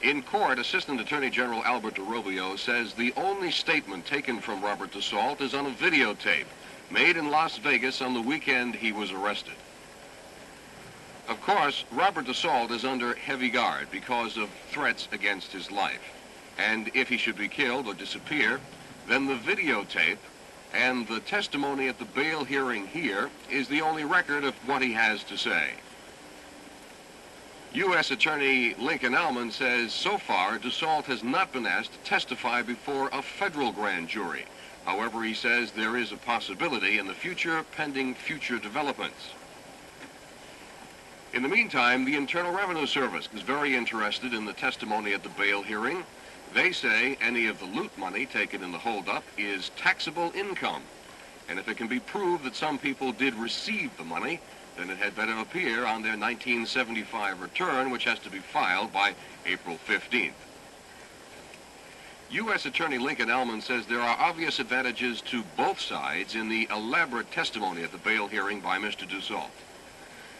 In court, Assistant Attorney General Albert DeRubio says the only statement taken from Robert DeSalt is on a videotape made in Las Vegas on the weekend he was arrested. Of course, Robert DeSalt is under heavy guard because of threats against his life. And if he should be killed or disappear, then the videotape and the testimony at the bail hearing here is the only record of what he has to say. U.S. Attorney Lincoln Alman says so far DeSalt has not been asked to testify before a federal grand jury. However, he says there is a possibility in the future pending future developments. In the meantime, the Internal Revenue Service is very interested in the testimony at the bail hearing. They say any of the loot money taken in the holdup is taxable income. And if it can be proved that some people did receive the money, then it had better appear on their 1975 return, which has to be filed by April 15th. U.S. Attorney Lincoln Alman says there are obvious advantages to both sides in the elaborate testimony at the bail hearing by Mr. DeSalt.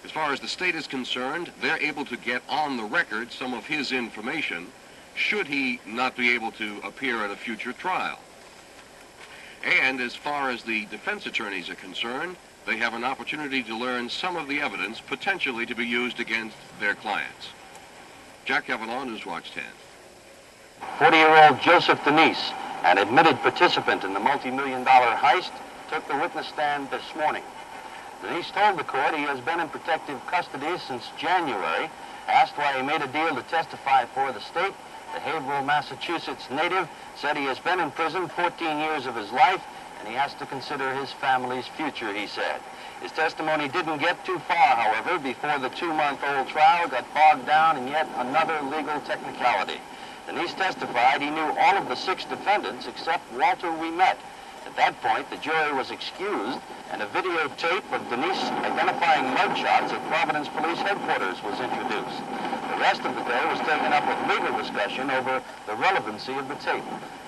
As far as the state is concerned, they're able to get on the record some of his information should he not be able to appear at a future trial. And as far as the defense attorneys are concerned, they have an opportunity to learn some of the evidence potentially to be used against their clients. Jack Cavanaugh, Newswatch 10. 40-year-old Joseph Denise, an admitted participant in the multi-million-dollar heist, took the witness stand this morning. Denise told the court he has been in protective custody since January. Asked why he made a deal to testify for the state, the Haverhill, Massachusetts native said he has been in prison 14 years of his life, and he has to consider his family's future, he said. His testimony didn't get too far, however, before the 2-month-old trial got bogged down in yet another legal technicality. Denise testified he knew all of the 6 defendants except Walter Ouimet. At that point, the jury was excused, and a videotape of Denise identifying mugshots at Providence Police Headquarters was introduced. The rest of the day was taken up with legal discussion over the relevancy of the tape.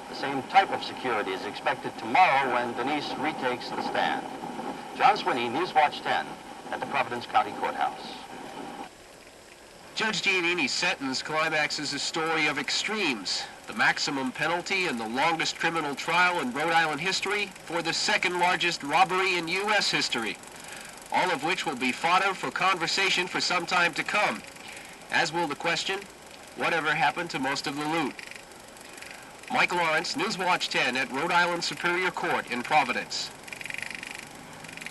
The same type of security is expected tomorrow when Denise retakes the stand. John Swinney, Newswatch 10, at the Providence County Courthouse. Judge Giannini's sentence climaxes a story of extremes. The maximum penalty and the longest criminal trial in Rhode Island history for the second largest robbery in U.S. history. All of which will be fodder for conversation for some time to come. As will the question, whatever happened to most of the loot? Mike Lawrence, Newswatch 10 at Rhode Island Superior Court in Providence.